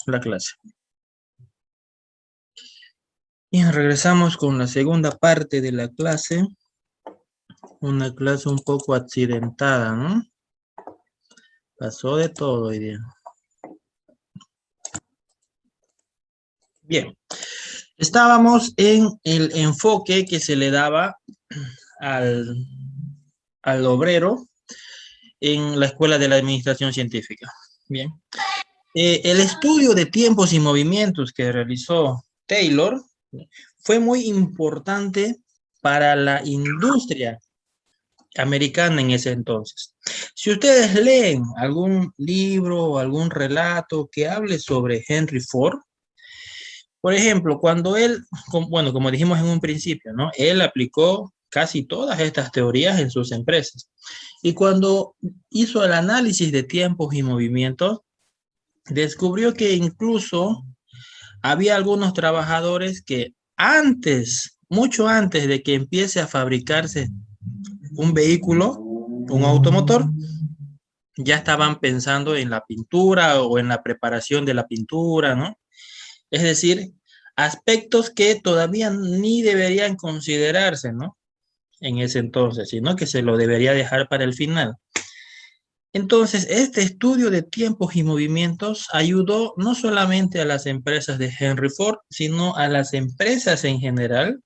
la clase. Y regresamos con la segunda parte de la clase. Una clase un poco accidentada, ¿no? Pasó de todo hoy día. Bien. Estábamos en el enfoque que se le daba al obrero en la Escuela de la Administración Científica. Bien. El estudio de tiempos y movimientos que realizó Taylor fue muy importante para la industria americana en ese entonces. Si ustedes leen algún libro o algún relato que hable sobre Henry Ford, por ejemplo, cuando él, bueno, como dijimos en un principio, ¿no? Él aplicó casi todas estas teorías en sus empresas. Y cuando hizo el análisis de tiempos y movimientos, descubrió que incluso había algunos trabajadores que antes, mucho antes de que empiece a fabricarse un vehículo, un automotor, ya estaban pensando en la pintura o en la preparación de la pintura, ¿no? Es decir, aspectos que todavía ni deberían considerarse, ¿no? En ese entonces, sino que se lo debería dejar para el final. Entonces, este estudio de tiempos y movimientos ayudó no solamente a las empresas de Henry Ford, sino a las empresas en general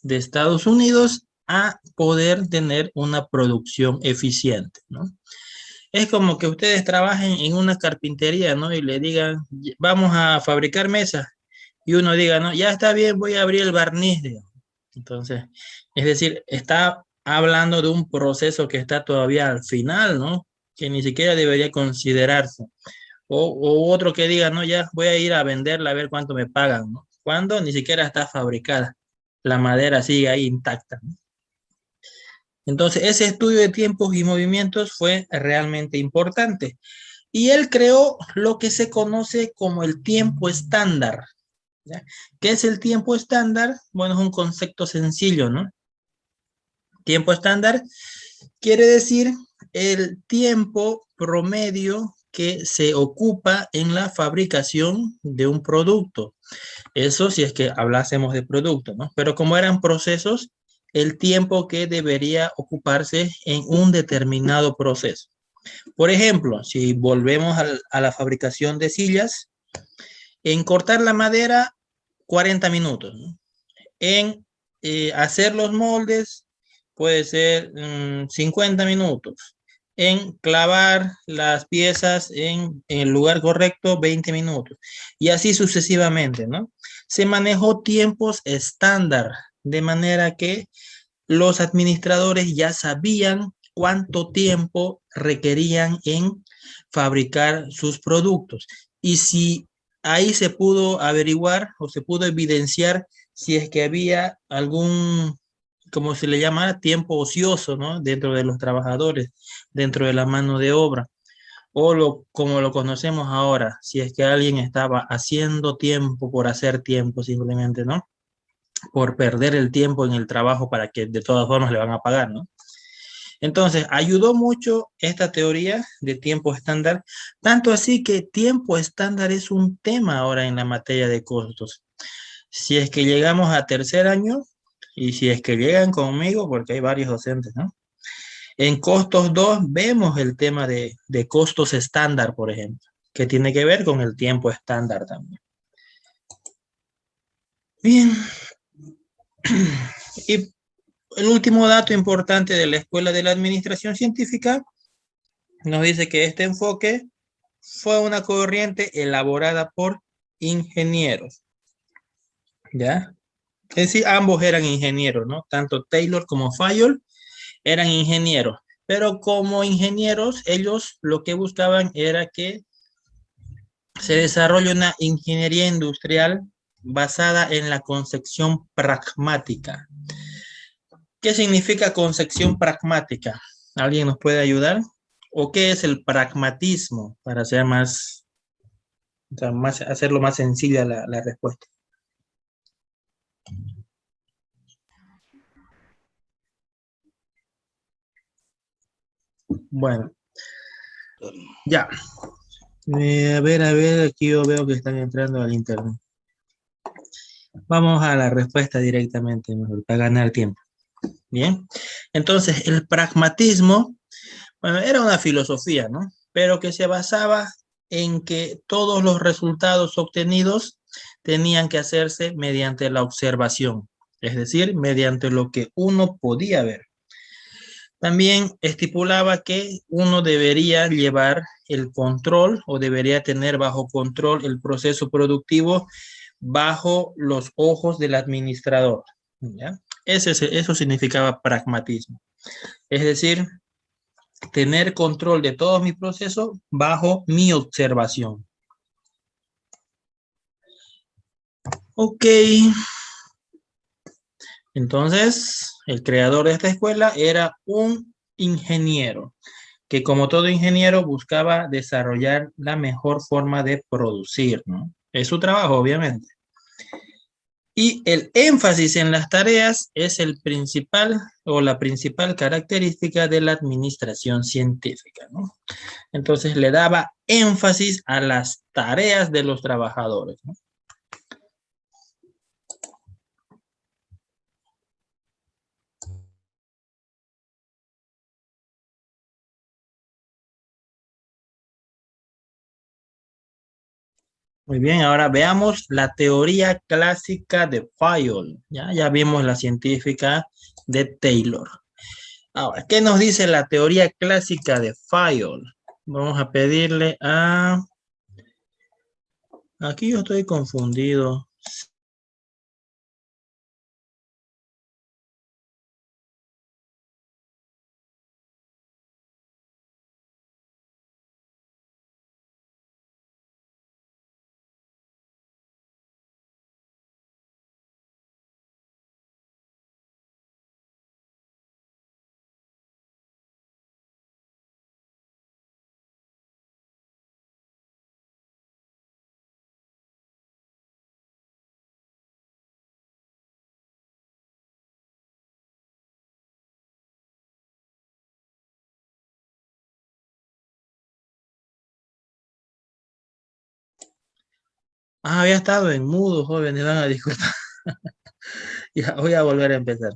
de Estados Unidos a poder tener una producción eficiente, ¿no? Es como que ustedes trabajen en una carpintería, ¿no? Y le digan, vamos a fabricar mesas. Y uno diga, no, ya está bien, voy a abrir el barniz, digamos. Entonces, es decir, está hablando de un proceso que está todavía al final, ¿no? Que ni siquiera debería considerarse. O otro que diga, no, ya voy a ir a venderla a ver cuánto me pagan, ¿no? Cuando ni siquiera está fabricada. La madera sigue ahí intacta, ¿no? Entonces, ese estudio de tiempos y movimientos fue realmente importante. Y él creó lo que se conoce como el tiempo estándar. ¿Ya? ¿Qué es el tiempo estándar? Bueno, es un concepto sencillo, ¿no? Tiempo estándar quiere decir el tiempo promedio que se ocupa en la fabricación de un producto. Eso si es que hablásemos de producto, ¿no? Pero como eran procesos, el tiempo que debería ocuparse en un determinado proceso. Por ejemplo, si volvemos a la fabricación de sillas, en cortar la madera, 40 minutos, ¿no? En hacer los moldes, puede ser 50 minutos. En clavar las piezas en el lugar correcto, 20 minutos. Y así sucesivamente, ¿no? Se manejó tiempos estándar, de manera que los administradores ya sabían cuánto tiempo requerían en fabricar sus productos. Y si ahí se pudo averiguar o se pudo evidenciar si es que había algún, como se le llama, tiempo ocioso, ¿no? Dentro de los trabajadores, dentro de la mano de obra, o como lo conocemos ahora, si es que alguien estaba haciendo tiempo por hacer tiempo simplemente, ¿no? Por perder el tiempo en el trabajo para que de todas formas le van a pagar, ¿no? Entonces, ayudó mucho esta teoría de tiempo estándar, tanto así que tiempo estándar es un tema ahora en la materia de costos. Si es que llegamos a tercer año, y si es que llegan conmigo, porque hay varios docentes, ¿no? En costos 2 vemos el tema de costos estándar, por ejemplo, que tiene que ver con el tiempo estándar también. Bien. Y el último dato importante de la Escuela de la Administración Científica nos dice que este enfoque fue una corriente elaborada por ingenieros, ¿ya? Es decir, ambos eran ingenieros, ¿no? Tanto Taylor como Fayol eran ingenieros, pero como ingenieros, ellos lo que buscaban era que se desarrolle una ingeniería industrial basada en la concepción pragmática. ¿Qué significa concepción pragmática? ¿Alguien nos puede ayudar? ¿O qué es el pragmatismo? Para ser más, o sea, hacerlo más sencilla la respuesta. Bueno, ya. A ver, aquí yo veo que están entrando al internet. Vamos a la respuesta directamente, mejor, para ganar tiempo. Bien, entonces el pragmatismo, bueno, era una filosofía, ¿no? Pero que se basaba en que todos los resultados obtenidos tenían que hacerse mediante la observación, es decir, mediante lo que uno podía ver. También estipulaba que uno debería llevar el control o debería tener bajo control el proceso productivo bajo los ojos del administrador. ¿Ya? Eso significaba pragmatismo. Es decir, tener control de todo mi proceso bajo mi observación. Ok. Entonces, el creador de esta escuela era un ingeniero, que como todo ingeniero buscaba desarrollar la mejor forma de producir, ¿no? Es su trabajo, obviamente. Y el énfasis en las tareas es el principal o la principal característica de la administración científica, ¿no? Entonces le daba énfasis a las tareas de los trabajadores, ¿no? Muy bien, ahora veamos la teoría clásica de Fayol. Ya vimos la científica de Taylor. Ahora, ¿qué nos dice la teoría clásica de Fayol? Vamos a pedirle a... Aquí yo estoy confundido. Había estado en mudo, joven, me van a disculpar. Ya, voy a volver a empezar.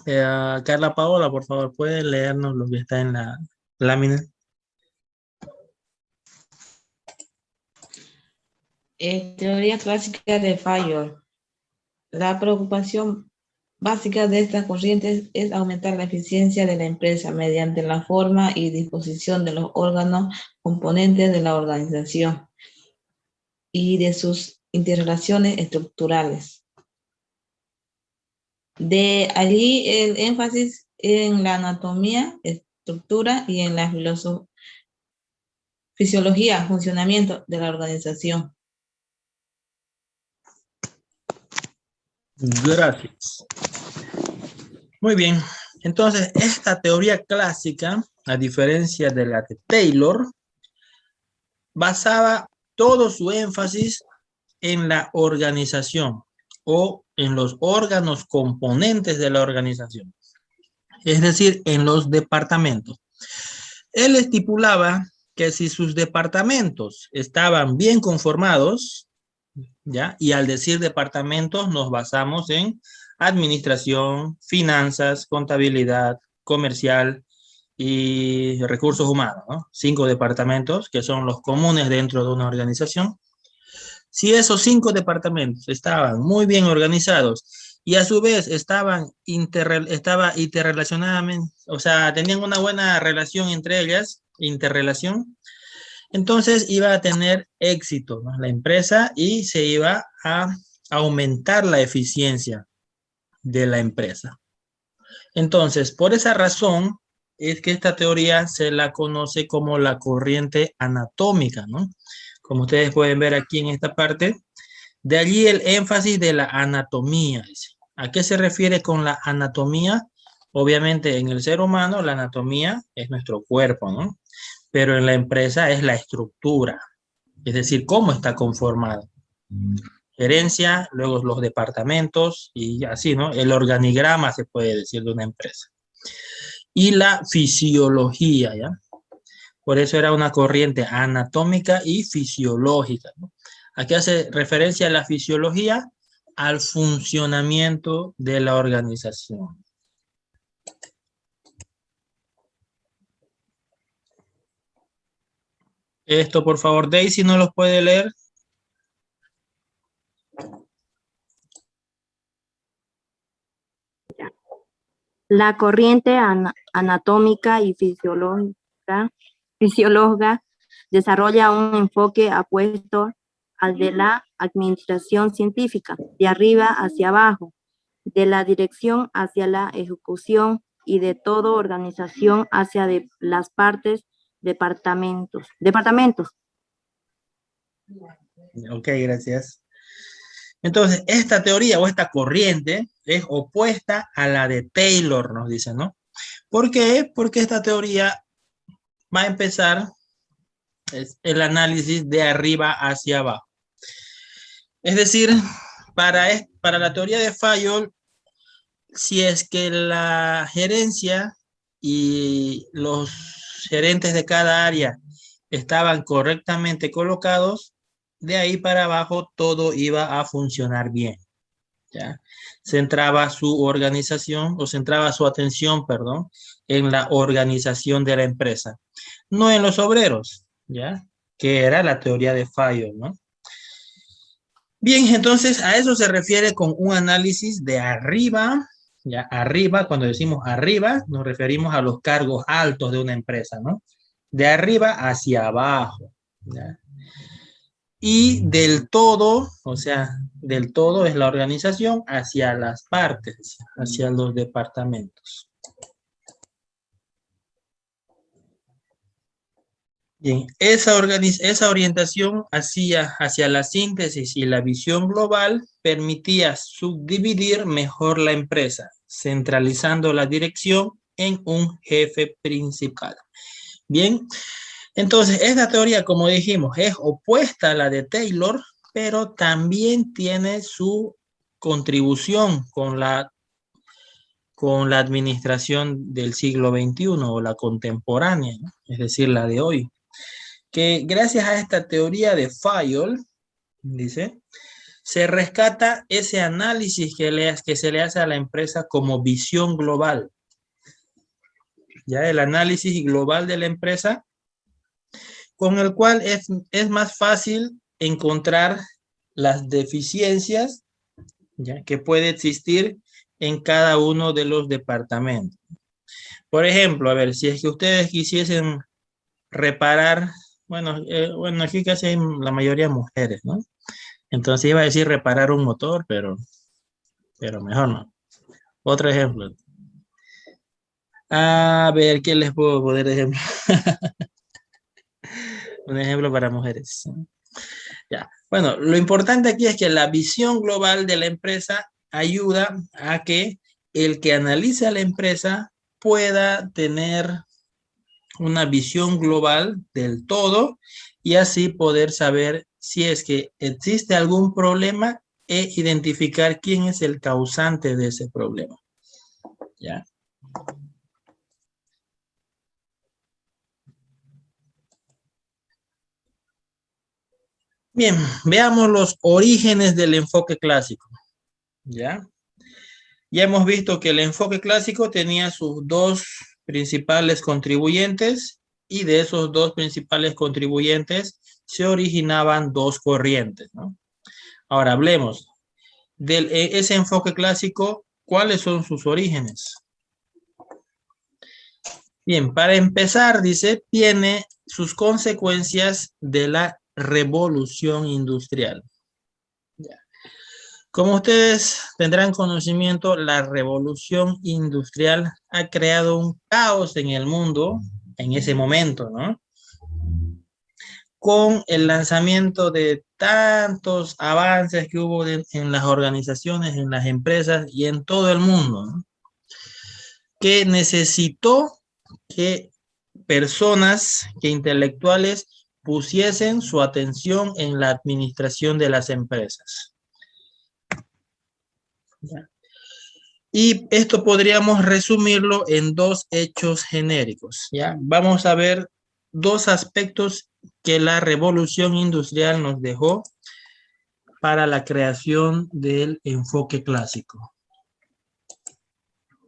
Carla Paola, por favor, ¿puede leernos lo que está en la lámina? Teoría clásica de Fayol. La preocupación básica de estas corrientes es aumentar la eficiencia de la empresa mediante la forma y disposición de los órganos componentes de la organización y de sus interrelaciones estructurales. De allí el énfasis en la anatomía, estructura y en la fisiología, funcionamiento de la organización. Gracias. Muy bien. Entonces, esta teoría clásica, a diferencia de la de Taylor, basaba todo su énfasis en la organización o en los órganos componentes de la organización, es decir, en los departamentos. Él estipulaba que si sus departamentos estaban bien conformados, ¿ya? Y al decir departamentos nos basamos en administración, finanzas, contabilidad, comercial y recursos humanos, ¿no? 5 departamentos que son los comunes dentro de una organización. Si esos 5 departamentos estaban muy bien organizados y a su vez estaba interrelacionadamente, o sea, tenían una buena relación entre ellas, interrelación, entonces iba a tener éxito, ¿no? La empresa y se iba a aumentar la eficiencia de la empresa. Entonces, por esa razón es que esta teoría se la conoce como la corriente anatómica, ¿no? Como ustedes pueden ver aquí en esta parte, de allí el énfasis de la anatomía. ¿A qué se refiere con la anatomía? Obviamente en el ser humano la anatomía es nuestro cuerpo, ¿no? Pero en la empresa es la estructura, es decir, cómo está conformado. Gerencia, luego los departamentos y así, ¿no? El organigrama se puede decir de una empresa. Y la fisiología, ¿ya? Por eso era una corriente anatómica y fisiológica, ¿no? Aquí hace referencia a la fisiología, al funcionamiento de la organización. Esto, por favor, Daisy, ¿no los puede leer? La corriente anatómica y fisiológica desarrolla un enfoque opuesto al de la administración científica, de arriba hacia abajo, de la dirección hacia la ejecución y de toda organización hacia las partes, departamentos. Ok, gracias. Entonces, esta teoría o esta corriente es opuesta a la de Taylor, nos dice, ¿no? ¿Por qué? Porque esta teoría va a empezar el análisis de arriba hacia abajo. Es decir, para la teoría de Fayol, si es que la gerencia y los gerentes de cada área estaban correctamente colocados, de ahí para abajo todo iba a funcionar bien. ¿Ya? Centraba su organización o centraba su atención, perdón, en la organización de la empresa, no en los obreros, ¿ya? Que era la teoría de Fayol, ¿no? Bien, entonces a eso se refiere con un análisis de arriba, ya arriba, cuando decimos arriba, nos referimos a los cargos altos de una empresa, ¿no? De arriba hacia abajo, ¿ya? Y del todo, o sea, del todo es la organización hacia las partes, hacia los departamentos. Bien, esa orientación hacia la síntesis y la visión global permitía subdividir mejor la empresa, centralizando la dirección en un jefe principal. Bien, entonces esta teoría, como dijimos, es opuesta a la de Taylor, pero también tiene su contribución con la administración del siglo XXI o la contemporánea, ¿no? Es decir, la de hoy. Que gracias a esta teoría de Fayol, dice, se rescata ese análisis que se le hace a la empresa como visión global. Ya el análisis global de la empresa, con el cual es más fácil encontrar las deficiencias, ya, que puede existir en cada uno de los departamentos. Por ejemplo, a ver, si es que ustedes quisiesen reparar, bueno, aquí casi hay la mayoría mujeres, ¿no? Entonces iba a decir reparar un motor, pero mejor no. Otro ejemplo. A ver, ¿qué les puedo poner de ejemplo? Un ejemplo para mujeres. Ya. Bueno, lo importante aquí es que la visión global de la empresa ayuda a que el que analiza la empresa pueda tener una visión global del todo y así poder saber si es que existe algún problema e identificar quién es el causante de ese problema. ¿Ya? Bien, veamos los orígenes del enfoque clásico. ¿Ya? Ya hemos visto que el enfoque clásico tenía sus dos principales contribuyentes y de esos dos principales contribuyentes se originaban dos corrientes, ¿no? Ahora hablemos de ese enfoque clásico, ¿cuáles son sus orígenes? Bien, para empezar, dice, tiene sus consecuencias de la revolución industrial. Ya. Como ustedes tendrán conocimiento, la revolución industrial ha creado un caos en el mundo en ese momento, ¿no? Con el lanzamiento de tantos avances que hubo en las organizaciones, en las empresas y en todo el mundo, ¿no? Que necesitó que personas, que intelectuales pusiesen su atención en la administración de las empresas. ¿Ya? Y esto podríamos resumirlo en dos hechos genéricos, ¿ya? Vamos a ver dos aspectos que la revolución industrial nos dejó para la creación del enfoque clásico.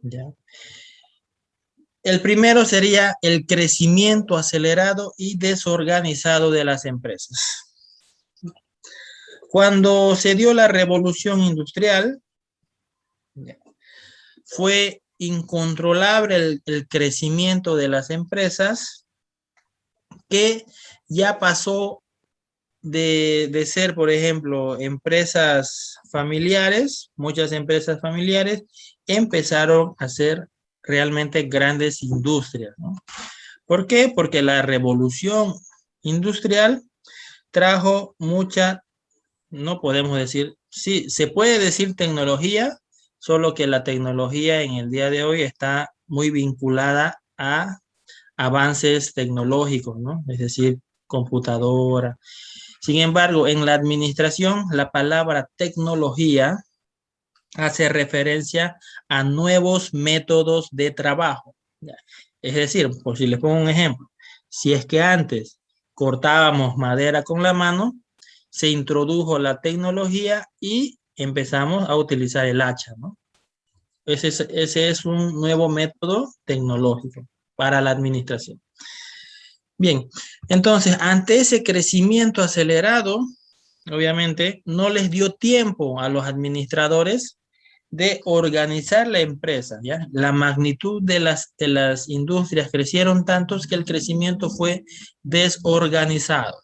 ¿Ya? El primero sería el crecimiento acelerado y desorganizado de las empresas. Cuando se dio la revolución industrial, fue incontrolable el crecimiento de las empresas, que ya pasó de ser, por ejemplo, empresas familiares. Muchas empresas familiares empezaron a ser realmente grandes industrias, ¿no? ¿Por qué? Porque la revolución industrial trajo mucha, no podemos decir, sí, se puede decir tecnología, solo que la tecnología en el día de hoy está muy vinculada a avances tecnológicos, ¿no? Es decir, computadora. Sin embargo, en la administración, la palabra tecnología hace referencia a nuevos métodos de trabajo. Es decir, por si les pongo un ejemplo, si es que antes cortábamos madera con la mano, se introdujo la tecnología y empezamos a utilizar el hacha, ¿no? Ese es un nuevo método tecnológico para la administración. Bien, entonces, ante ese crecimiento acelerado, obviamente, no les dio tiempo a los administradores de organizar la empresa, ¿ya? La magnitud de las industrias crecieron tantos que el crecimiento fue desorganizado.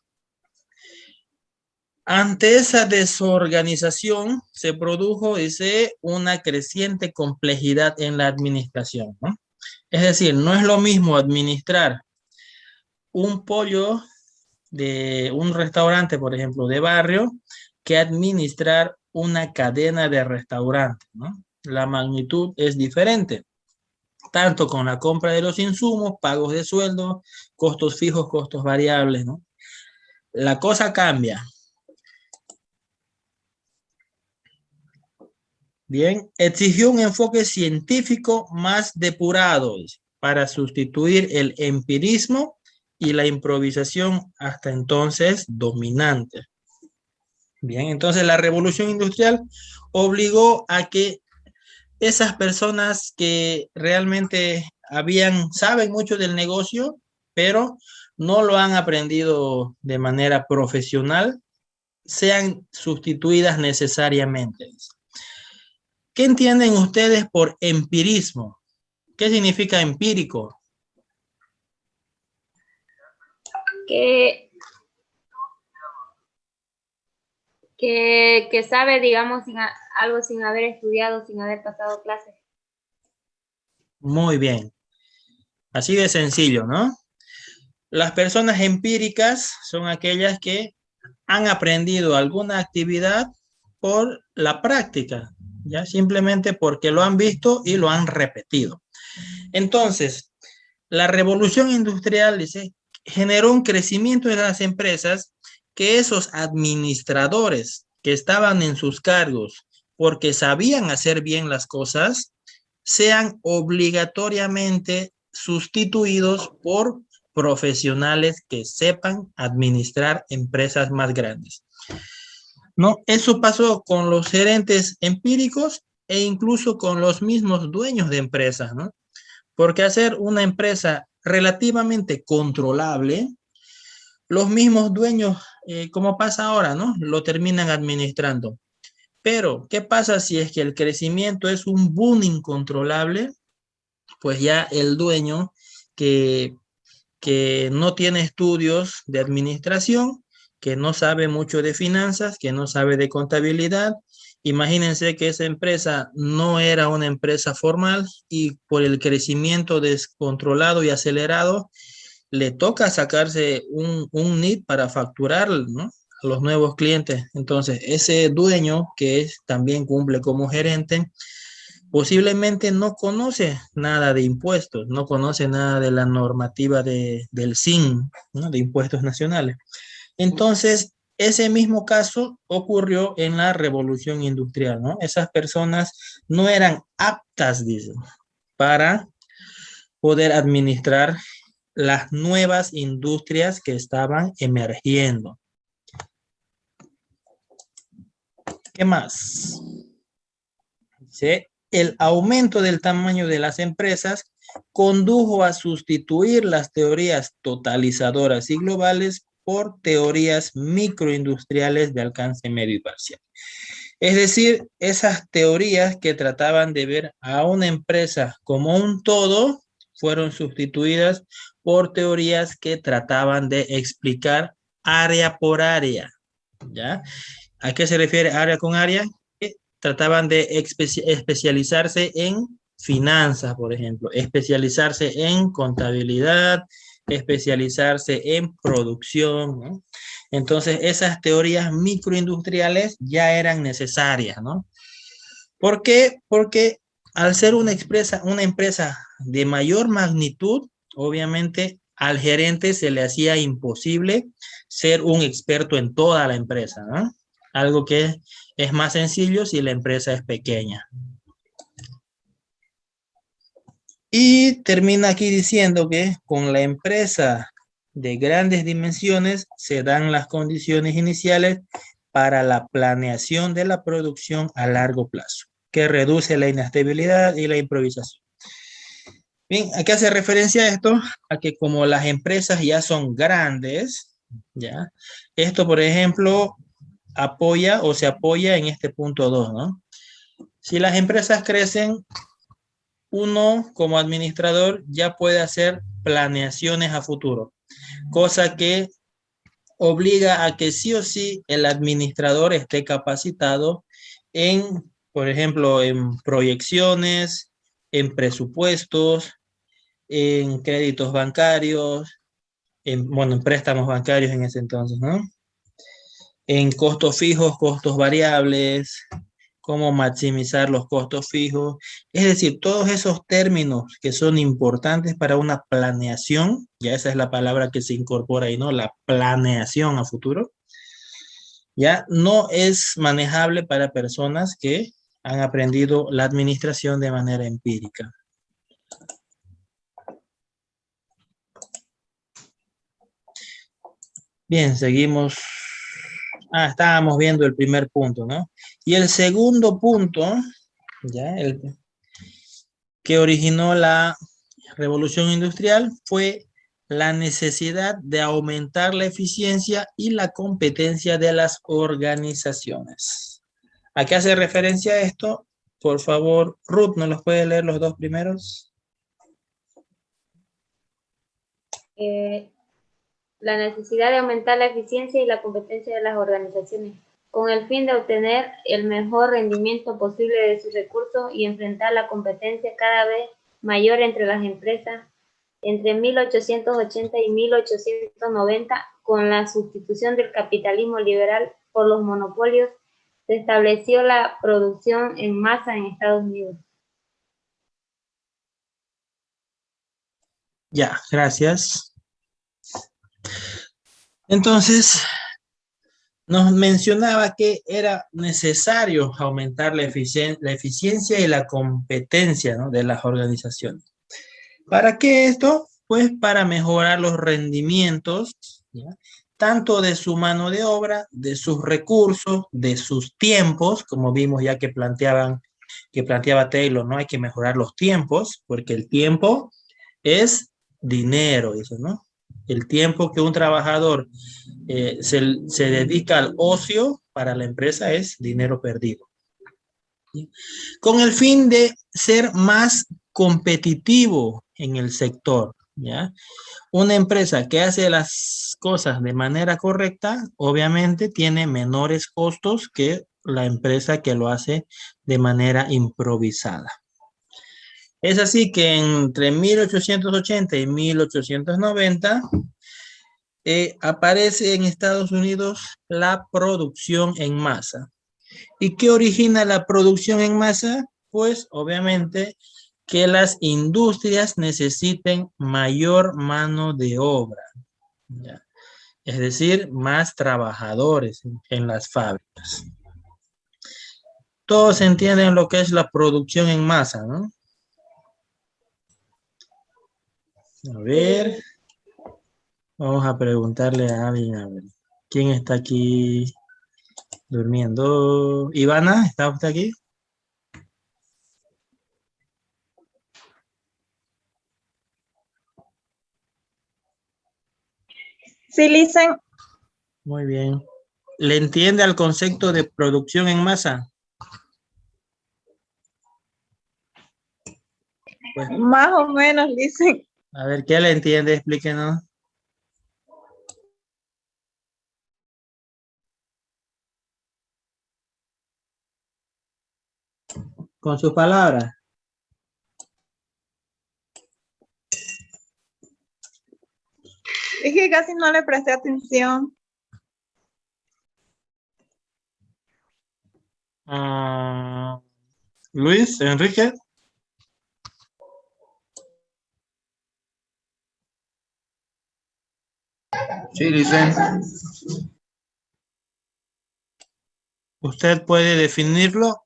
Ante esa desorganización se produjo una creciente complejidad en la administración, ¿no? Es decir, no es lo mismo administrar un pollo de un restaurante, por ejemplo, de barrio, que administrar una cadena de restaurantes, ¿no? La magnitud es diferente, tanto con la compra de los insumos, pagos de sueldo, costos fijos, costos variables, ¿no? La cosa cambia. Bien, exigió un enfoque científico más depurado para sustituir el empirismo y la improvisación hasta entonces dominante. Bien, entonces la revolución industrial obligó a que esas personas que realmente saben mucho del negocio, pero no lo han aprendido de manera profesional, sean sustituidas necesariamente. ¿Qué entienden ustedes por empirismo? ¿Qué significa empírico? Que sabe, digamos, algo sin haber estudiado, sin haber pasado clases. Muy bien. Así de sencillo, ¿no? Las personas empíricas son aquellas que han aprendido alguna actividad por la práctica, ya simplemente porque lo han visto y lo han repetido. Entonces, la revolución industrial generó un crecimiento de las empresas, que esos administradores que estaban en sus cargos porque sabían hacer bien las cosas, sean obligatoriamente sustituidos por profesionales que sepan administrar empresas más grandes. ¿No? Eso pasó con los gerentes empíricos e incluso con los mismos dueños de empresas, ¿no? Porque hacer una empresa relativamente controlable, los mismos dueños, como pasa ahora, ¿no? Lo terminan administrando. Pero, ¿qué pasa si es que el crecimiento es un boom incontrolable? Pues ya el dueño que no tiene estudios de administración, que no sabe mucho de finanzas, que no sabe de contabilidad. Imagínense que esa empresa no era una empresa formal y por el crecimiento descontrolado y acelerado, le toca sacarse un NIT para facturar, ¿no?, a los nuevos clientes. Entonces, ese dueño que también cumple como gerente, posiblemente no conoce nada de impuestos, no conoce nada de la normativa del SIN, ¿no?, de impuestos nacionales. Entonces, ese mismo caso ocurrió en la revolución industrial, ¿no? Esas personas no eran aptas, dicen, para poder administrar las nuevas industrias que estaban emergiendo. ¿Qué más? Dice, el aumento del tamaño de las empresas condujo a sustituir las teorías totalizadoras y globales por teorías microindustriales de alcance medio y parcial. Es decir, esas teorías que trataban de ver a una empresa como un todo fueron sustituidas por teorías que trataban de explicar área por área, ¿ya? ¿A qué se refiere área con área? Que trataban de especializarse en finanzas, por ejemplo, especializarse en contabilidad, especializarse en producción, ¿no? Entonces, esas teorías microindustriales ya eran necesarias, ¿no? ¿Por qué? Porque al ser una empresa de mayor magnitud, obviamente al gerente se le hacía imposible ser un experto en toda la empresa, ¿no? Algo que es más sencillo si la empresa es pequeña. Y termina aquí diciendo que con la empresa de grandes dimensiones se dan las condiciones iniciales para la planeación de la producción a largo plazo, que reduce la inestabilidad y la improvisación. Bien, aquí hace referencia a esto, a que como las empresas ya son grandes, ¿ya? Esto, por ejemplo, apoya o se apoya en este punto 2, ¿no? Si las empresas crecen, uno como administrador ya puede hacer planeaciones a futuro, cosa que obliga a que sí o sí el administrador esté capacitado en, por ejemplo, en proyecciones, en presupuestos, en créditos bancarios, en préstamos bancarios en ese entonces, ¿no? En costos fijos, costos variables, cómo maximizar los costos fijos. Es decir, todos esos términos que son importantes para una planeación, ya esa es la palabra que se incorpora ahí, ¿no? La planeación a futuro, ya no es manejable para personas que han aprendido la administración de manera empírica. Bien, seguimos. Estábamos viendo el primer punto, ¿no? Y el segundo punto, ya, que originó la revolución industrial fue la necesidad de aumentar la eficiencia y la competencia de las organizaciones. ¿A qué hace referencia esto? Por favor, Ruth, ¿nos los puede leer los dos primeros? La necesidad de aumentar la eficiencia y la competencia de las organizaciones, con el fin de obtener el mejor rendimiento posible de sus recursos y enfrentar la competencia cada vez mayor entre las empresas. Entre 1880 y 1890, con la sustitución del capitalismo liberal por los monopolios, se estableció la producción en masa en Estados Unidos. Ya, gracias. Entonces, nos mencionaba que era necesario aumentar la eficiencia y la competencia, ¿no?, de las organizaciones. ¿Para qué esto? Pues para mejorar los rendimientos, ¿ya?, tanto de su mano de obra, de sus recursos, de sus tiempos, como vimos ya que planteaba Taylor, ¿no? Hay que mejorar los tiempos, porque el tiempo es dinero, eso, ¿no? El tiempo que un trabajador se dedica al ocio para la empresa es dinero perdido. ¿Sí? Con el fin de ser más competitivo en el sector, ¿ya? Una empresa que hace las cosas de manera correcta, obviamente tiene menores costos que la empresa que lo hace de manera improvisada. Es así que entre 1880 y 1890 aparece en Estados Unidos la producción en masa. ¿Y qué origina la producción en masa? Pues obviamente que las industrias necesiten mayor mano de obra, ¿ya? Es decir, más trabajadores en las fábricas. Todos entienden lo que es la producción en masa, ¿no? A ver. Vamos a preguntarle a alguien, a ver. ¿Quién está aquí durmiendo? Ivana, ¿está usted aquí? Sí, listen. Muy bien. ¿Le entiende al concepto de producción en masa? Pues, Más o menos, listen. a ver, ¿qué le entiende? Explíquenos. Con sus palabras. Es que casi no le presté atención. Ah, Luis, Enrique. Sí, dicen. ¿Usted puede definirlo?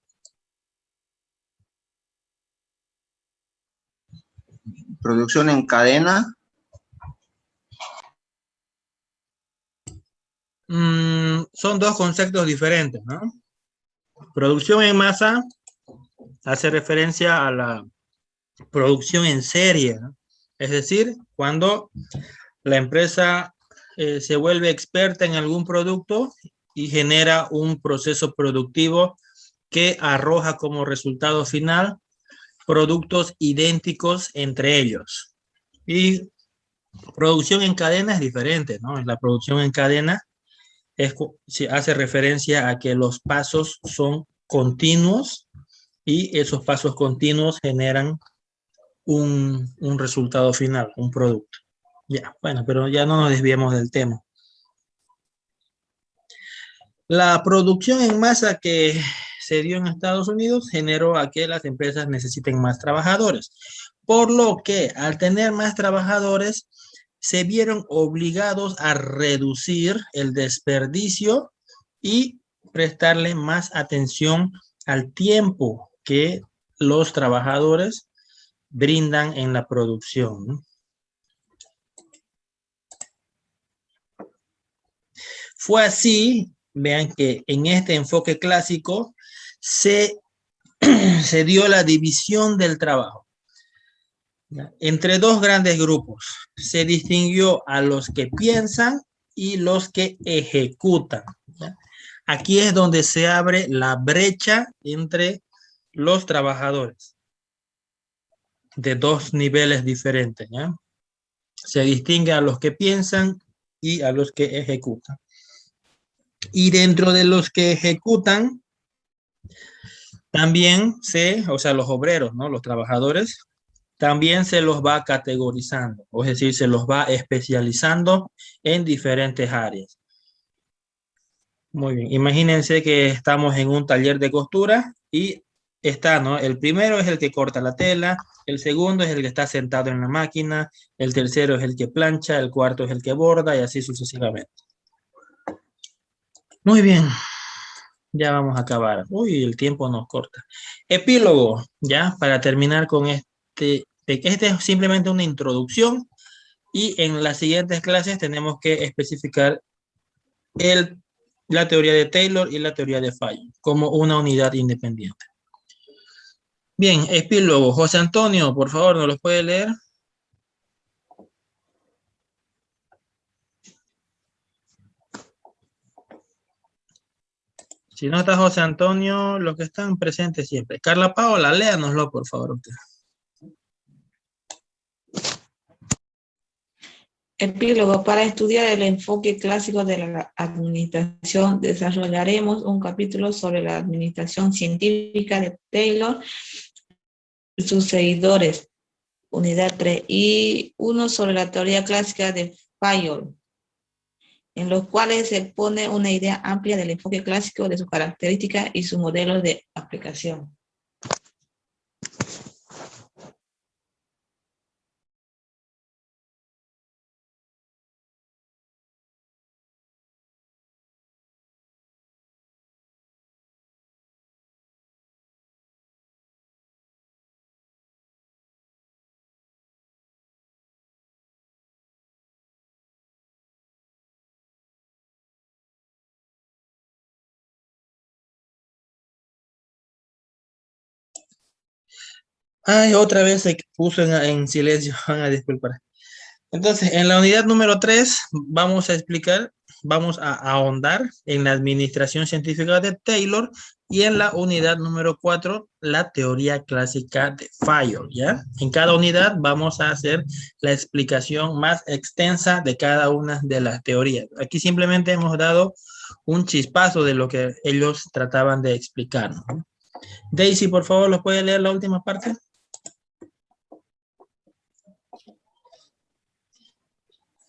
Producción en cadena. Son dos conceptos diferentes, ¿no? Producción en masa hace referencia a la producción en serie, ¿no? Es decir, cuando la empresa se vuelve experta en algún producto y genera un proceso productivo que arroja como resultado final productos idénticos entre ellos. Y producción en cadena es diferente, ¿no? La producción en cadena se hace referencia a que los pasos son continuos y esos pasos continuos generan un resultado final, un producto. Ya, bueno, pero ya no nos desviemos del tema. La producción en masa que se dio en Estados Unidos generó a que las empresas necesiten más trabajadores, por lo que al tener más trabajadores se vieron obligados a reducir el desperdicio y prestarle más atención al tiempo que los trabajadores brindan en la producción, ¿no? Fue así, vean que en este enfoque clásico se, se dio la división del trabajo, ¿ya? Entre dos grandes grupos. Se distinguió a los que piensan y los que ejecutan, ¿ya? Aquí es donde se abre la brecha entre los trabajadores de dos niveles diferentes, ¿ya? Se distingue a los que piensan y a los que ejecutan. Y dentro de los que ejecutan, también o sea, los obreros, ¿no? Los trabajadores, también se los va categorizando, es decir, se los va especializando en diferentes áreas. Muy bien, imagínense que estamos en un taller de costura y está, ¿no? El primero es el que corta la tela, el segundo es el que está sentado en la máquina, el tercero es el que plancha, el cuarto es el que borda y así sucesivamente. Muy bien, ya vamos a acabar. Uy, el tiempo nos corta. Epílogo, ya, para terminar con este es simplemente una introducción y en las siguientes clases tenemos que especificar la teoría de Taylor y la teoría de Fayol como una unidad independiente. Bien, epílogo. José Antonio, por favor, ¿nos los puede leer? Si no está José Antonio, los que están presentes siempre. Carla Paola, léanoslo, por favor. Usted. Epílogo. Para estudiar el enfoque clásico de la administración, desarrollaremos un capítulo sobre la administración científica de Taylor y sus seguidores, unidad 3, y uno sobre la teoría clásica de Fayol, en los cuales se pone una idea amplia del enfoque clásico, de sus características y su modelo de aplicación. Ay, otra vez se puso en silencio, van a disculpar. Entonces, en la unidad número 3 vamos a explicar, vamos a ahondar en la administración científica de Taylor y en la unidad número 4, la teoría clásica de Fayol, ¿ya? En cada unidad vamos a hacer la explicación más extensa de cada una de las teorías. Aquí simplemente hemos dado un chispazo de lo que ellos trataban de explicar, ¿no? Daisy, por favor, ¿los puede leer la última parte?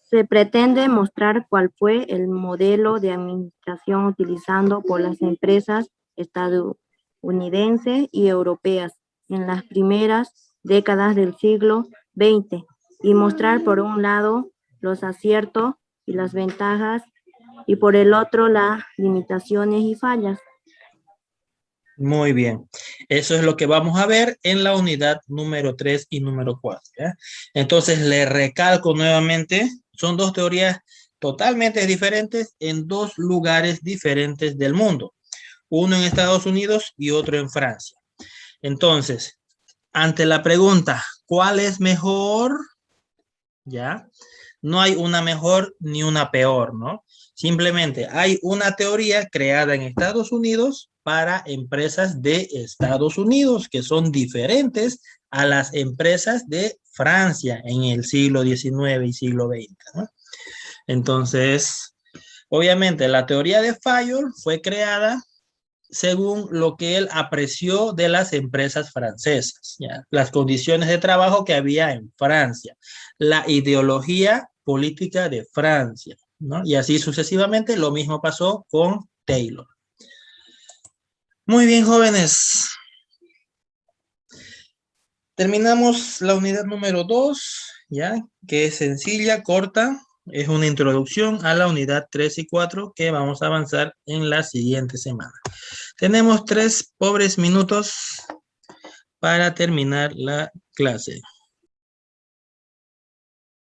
Se pretende mostrar cuál fue el modelo de administración utilizado por las empresas estadounidenses y europeas en las primeras décadas del siglo XX y mostrar por un lado los aciertos y las ventajas y por el otro las limitaciones y fallas. Muy bien. Eso es lo que vamos a ver en la unidad número 3 y número 4. ¿Ya? Entonces, le recalco nuevamente, son dos teorías totalmente diferentes en dos lugares diferentes del mundo. Uno en Estados Unidos y otro en Francia. Entonces, ante la pregunta, ¿cuál es mejor? ¿Ya? No hay una mejor ni una peor, ¿no? Simplemente hay una teoría creada en Estados Unidos para empresas de Estados Unidos que son diferentes a las empresas de Francia en el siglo XIX y siglo XX, ¿no? Entonces, obviamente la teoría de Fayol fue creada según lo que él apreció de las empresas francesas, ¿ya? Las condiciones de trabajo que había en Francia, la ideología política de Francia, ¿no? Y así sucesivamente, lo mismo pasó con Taylor. Muy bien, jóvenes. Terminamos la unidad número 2, ¿ya? Que es sencilla, corta. Es una introducción a la unidad 3 y 4 que vamos a avanzar en la siguiente semana. Tenemos 3 pobres minutos para terminar la clase.